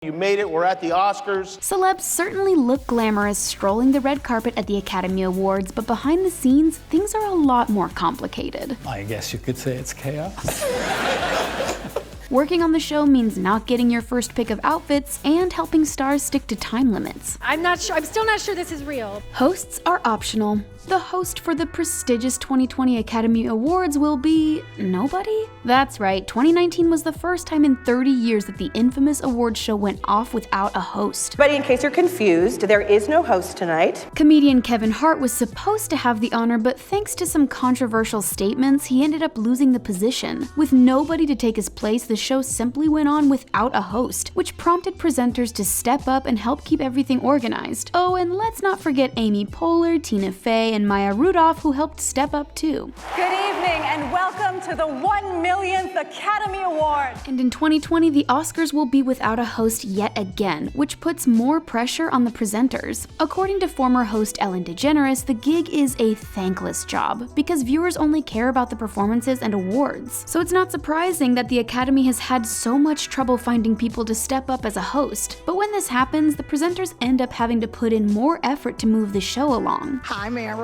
You made it, we're at the Oscars. Celebs certainly look glamorous strolling the red carpet at the Academy Awards, but behind the scenes, things are a lot more complicated. I guess you could say it's chaos. Working on the show means not getting your first pick of outfits and helping stars stick to time limits. I'm still not sure this is real. Hosts are optional. The host for the prestigious 2020 Academy Awards will be nobody? That's right, 2019 was the first time in 30 years that the infamous award show went off without a host. But in case you're confused, there is no host tonight. Comedian Kevin Hart was supposed to have the honor, but thanks to some controversial statements, he ended up losing the position. With nobody to take his place, the show simply went on without a host, which prompted presenters to step up and help keep everything organized. Oh, and let's not forget Amy Poehler, Tina Fey, and Maya Rudolph, who helped step up too. Good evening and welcome to the 1 millionth Academy Award. And in 2020, the Oscars will be without a host yet again, which puts more pressure on the presenters. According to former host Ellen Degeneres, the gig is a thankless job because viewers only care about the performances and awards. So it's not surprising that the Academy has had so much trouble finding people to step up as a host. But when this happens, the presenters end up having to put in more effort to move the show along. Hi, Meryl.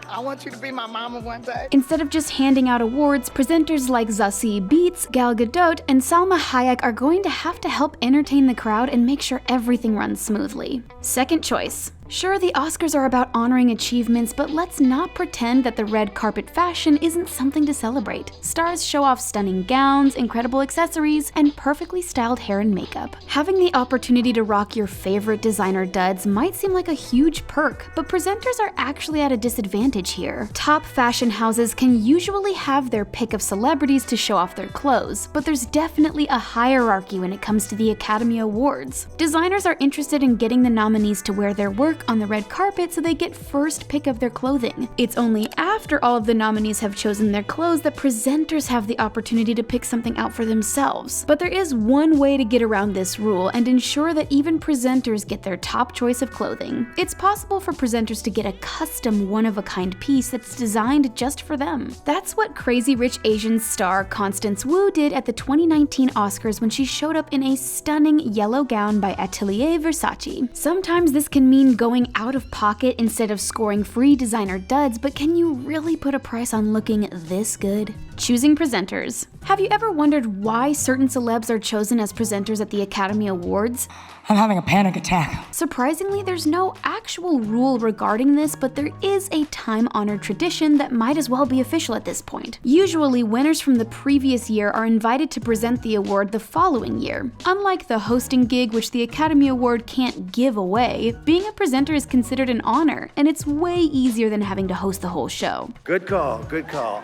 I want you to be my mama one day. Instead of just handing out awards, presenters like Zazie Beetz, Gal Gadot, and Salma Hayek are going to have to help entertain the crowd and make sure everything runs smoothly. Second choice. Sure, the Oscars are about honoring achievements, but let's not pretend that the red carpet fashion isn't something to celebrate. Stars show off stunning gowns, incredible accessories, and perfectly styled hair and makeup. Having the opportunity to rock your favorite designer duds might seem like a huge perk, but presenters are actually at a disadvantage here. Top fashion houses can usually have their pick of celebrities to show off their clothes, but there's definitely a hierarchy when it comes to the Academy Awards. Designers are interested in getting the nominees to wear their work on the red carpet so they get first pick of their clothing. It's only after all of the nominees have chosen their clothes that presenters have the opportunity to pick something out for themselves. But there is one way to get around this rule and ensure that even presenters get their top choice of clothing. It's possible for presenters to get a custom one-of-a-kind piece that's designed just for them. That's what Crazy Rich Asians star Constance Wu did at the 2019 Oscars when she showed up in a stunning yellow gown by Atelier Versace. Sometimes this can mean going out of pocket instead of scoring free designer duds, but can you really put a price on looking this good? Choosing presenters. Have you ever wondered why certain celebs are chosen as presenters at the Academy Awards? I'm having a panic attack. Surprisingly, there's no actual rule regarding this, but there is a time-honored tradition that might as well be official at this point. Usually, winners from the previous year are invited to present the award the following year. Unlike the hosting gig, which the Academy Award can't give away, being a presenter is considered an honor, and it's way easier than having to host the whole show. Good call, good call.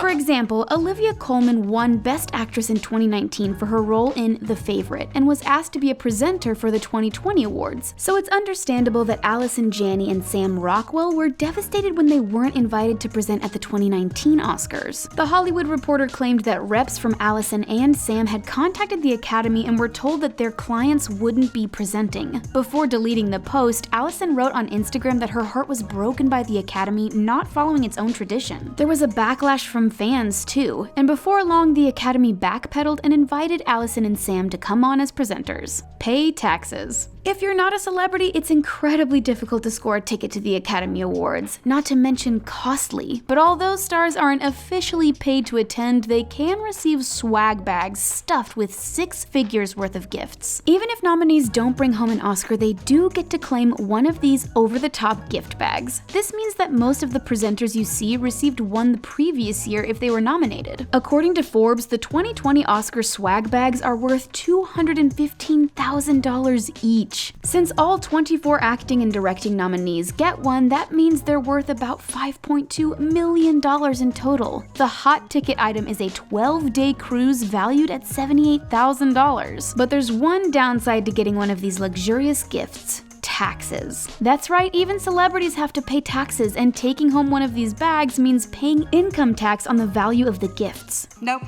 For example, Olivia Colman won Best Actress in 2019 for her role in The Favorite and was asked to be a presenter for the 2020 awards. So it's understandable that Allison Janney and Sam Rockwell were devastated when they weren't invited to present at the 2019 Oscars. The Hollywood Reporter claimed that reps from Allison and Sam had contacted the Academy and were told that their clients wouldn't be presenting. Before deleting the post, Allison wrote on Instagram that her heart was broken by the Academy not following its own tradition. There was a backlash from fans too, and before long the Academy backpedaled and invited Allison and Sam to come on as presenters. Pay taxes. If you're not a celebrity, it's incredibly difficult to score a ticket to the Academy Awards, not to mention costly. But although stars aren't officially paid to attend, they can receive swag bags stuffed with 6 figures worth of gifts. Even if nominees don't bring home an Oscar, they do get to claim one of these over-the-top gift bags. This means that most of the presenters you see received one the previous year if they were nominated. According to Forbes, the 2020 Oscar swag bags are worth $215,000 each. Since all 24 acting and directing nominees get one, that means they're worth about $5.2 million in total. The hot ticket item is a 12-day cruise valued at $78,000. But there's one downside to getting one of these luxurious gifts. Taxes. That's right, even celebrities have to pay taxes, and taking home one of these bags means paying income tax on the value of the gifts. Nope,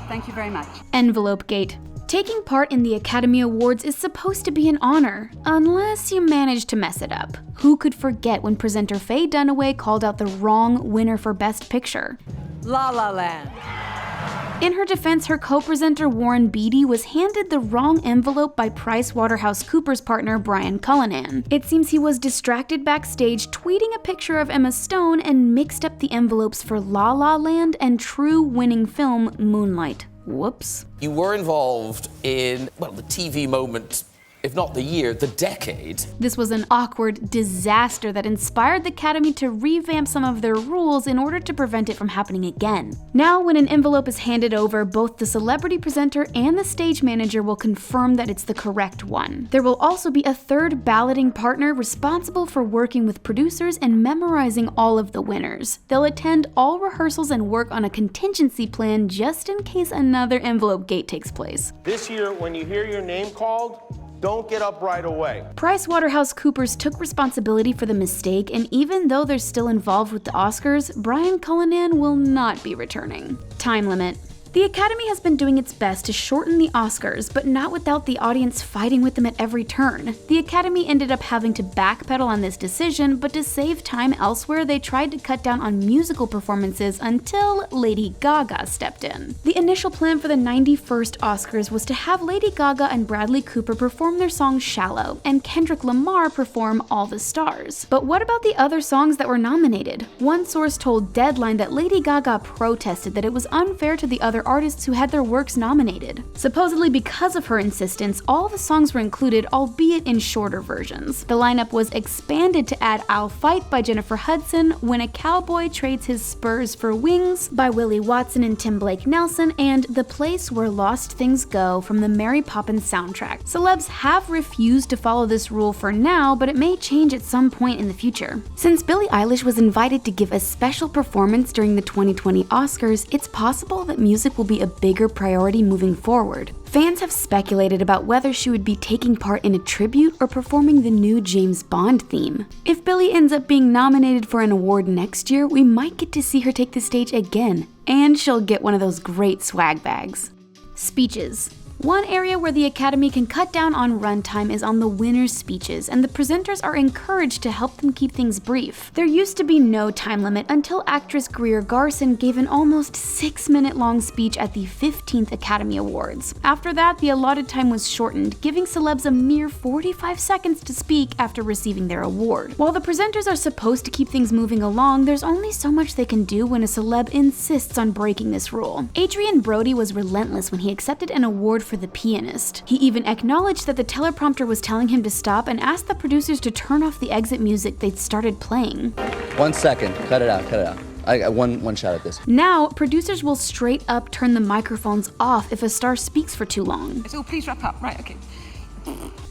thank you very much. Envelope gate. Taking part in the Academy Awards is supposed to be an honor, unless you manage to mess it up. Who could forget when presenter Faye Dunaway called out the wrong winner for Best Picture? La La Land. In her defense, her co-presenter Warren Beatty was handed the wrong envelope by PricewaterhouseCoopers partner Brian Cullinan. It seems he was distracted backstage tweeting a picture of Emma Stone and mixed up the envelopes for La La Land and true winning film Moonlight. Whoops. You were involved in, well, the TV moment, if not the year, the decade. This was an awkward disaster that inspired the Academy to revamp some of their rules in order to prevent it from happening again. Now, when an envelope is handed over, both the celebrity presenter and the stage manager will confirm that it's the correct one. There will also be a third balloting partner responsible for working with producers and memorizing all of the winners. They'll attend all rehearsals and work on a contingency plan just in case another envelope gate takes place. This year, when you hear your name called, don't get up right away. PricewaterhouseCoopers took responsibility for the mistake, and even though they're still involved with the Oscars, Brian Cullinan will not be returning. Time limit. The Academy has been doing its best to shorten the Oscars, but not without the audience fighting with them at every turn. The Academy ended up having to backpedal on this decision, but to save time elsewhere, they tried to cut down on musical performances until Lady Gaga stepped in. The initial plan for the 91st Oscars was to have Lady Gaga and Bradley Cooper perform their song Shallow, and Kendrick Lamar perform All the Stars. But what about the other songs that were nominated? One source told Deadline that Lady Gaga protested that it was unfair to the other artists who had their works nominated. Supposedly because of her insistence, all the songs were included, albeit in shorter versions. The lineup was expanded to add I'll Fight by Jennifer Hudson, When a Cowboy Trades His Spurs for Wings by Willie Watson and Tim Blake Nelson, and The Place Where Lost Things Go from the Mary Poppins soundtrack. Celebs have refused to follow this rule for now, but it may change at some point in the future. Since Billie Eilish was invited to give a special performance during the 2020 Oscars, it's possible that music will be a bigger priority moving forward. Fans have speculated about whether she would be taking part in a tribute or performing the new James Bond theme. If Billie ends up being nominated for an award next year, we might get to see her take the stage again, and she'll get one of those great swag bags. Speeches. One area where the Academy can cut down on runtime is on the winners' speeches, and the presenters are encouraged to help them keep things brief. There used to be no time limit until actress Greer Garson gave an almost 6-minute long speech at the 15th Academy Awards. After that, the allotted time was shortened, giving celebs a mere 45 seconds to speak after receiving their award. While the presenters are supposed to keep things moving along, there's only so much they can do when a celeb insists on breaking this rule. Adrian Brody was relentless when he accepted an award for The Pianist. He even acknowledged that the teleprompter was telling him to stop and asked the producers to turn off the exit music they'd started playing. 1 second, cut it out. I got one shot at this. Now, producers will straight up turn the microphones off if a star speaks for too long. So please wrap up. Right, okay.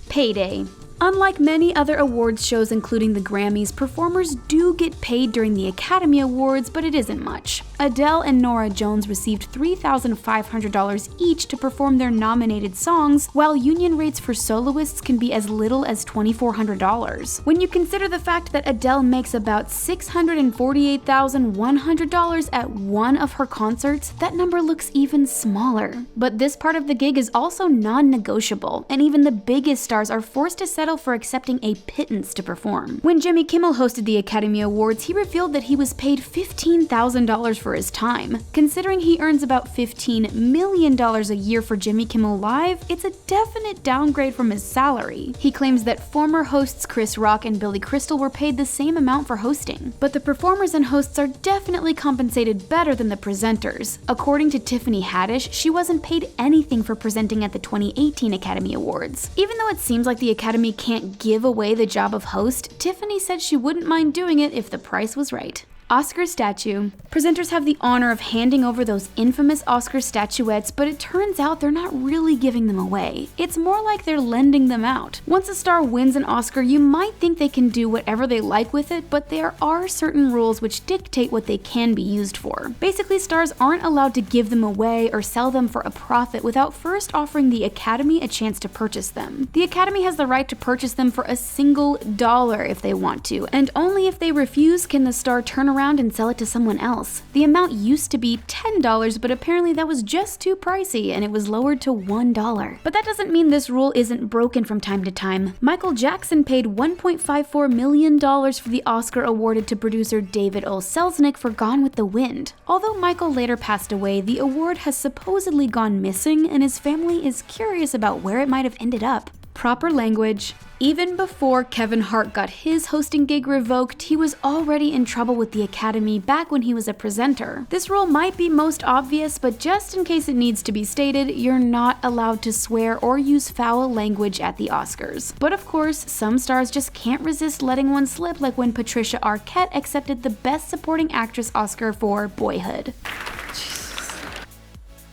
Payday. Unlike many other awards shows including the Grammys, performers do get paid during the Academy Awards, but it isn't much. Adele and Norah Jones received $3,500 each to perform their nominated songs, while union rates for soloists can be as little as $2,400. When you consider the fact that Adele makes about $648,100 at one of her concerts, that number looks even smaller. But this part of the gig is also non-negotiable, and even the biggest stars are forced to settle for accepting a pittance to perform. When Jimmy Kimmel hosted the Academy Awards, he revealed that he was paid $15,000 for his time. Considering he earns about $15 million a year for Jimmy Kimmel Live, it's a definite downgrade from his salary. He claims that former hosts Chris Rock and Billy Crystal were paid the same amount for hosting, but the performers and hosts are definitely compensated better than the presenters. According to Tiffany Haddish, she wasn't paid anything for presenting at the 2018 Academy Awards. Even though it seems like the Academy can't give away the job of host, Tiffany said she wouldn't mind doing it if the price was right. Oscar statue. Presenters have the honor of handing over those infamous Oscar statuettes, but it turns out they're not really giving them away. It's more like they're lending them out. Once a star wins an Oscar, you might think they can do whatever they like with it, but there are certain rules which dictate what they can be used for. Basically, stars aren't allowed to give them away or sell them for a profit without first offering the Academy a chance to purchase them. The Academy has the right to purchase them for $1 if they want to, and only if they refuse can the star turn around around and sell it to someone else. The amount used to be $10, but apparently that was just too pricey and it was lowered to $1. But that doesn't mean this rule isn't broken from time to time. Michael Jackson paid $1.54 million for the Oscar awarded to producer David O. Selznick for Gone with the Wind. Although Michael later passed away, the award has supposedly gone missing and his family is curious about where it might have ended up. Proper language. Even before Kevin Hart got his hosting gig revoked, he was already in trouble with the Academy back when he was a presenter. This rule might be most obvious, but just in case it needs to be stated, you're not allowed to swear or use foul language at the Oscars. But of course, some stars just can't resist letting one slip, like when Patricia Arquette accepted the Best Supporting Actress Oscar for Boyhood.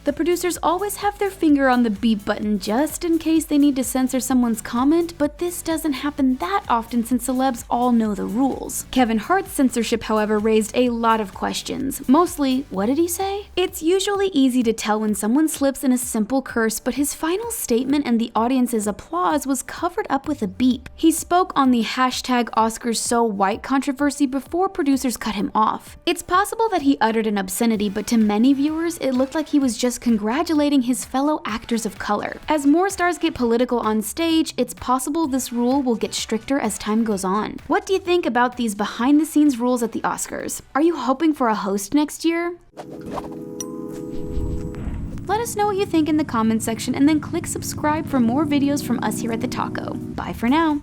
The producers always have their finger on the beep button just in case they need to censor someone's comment, but this doesn't happen that often since celebs all know the rules. Kevin Hart's censorship, however, raised a lot of questions. Mostly, what did he say? It's usually easy to tell when someone slips in a simple curse, but his final statement and the audience's applause was covered up with a beep. He spoke on the #OscarsSoWhite controversy before producers cut him off. It's possible that he uttered an obscenity, but to many viewers, it looked like he was just congratulating his fellow actors of color. As more stars get political on stage, it's possible this rule will get stricter as time goes on. What do you think about these behind-the-scenes rules at the Oscars? Are you hoping for a host next year? Let us know what you think in the comments section and then click subscribe for more videos from us here at The Taco. Bye for now.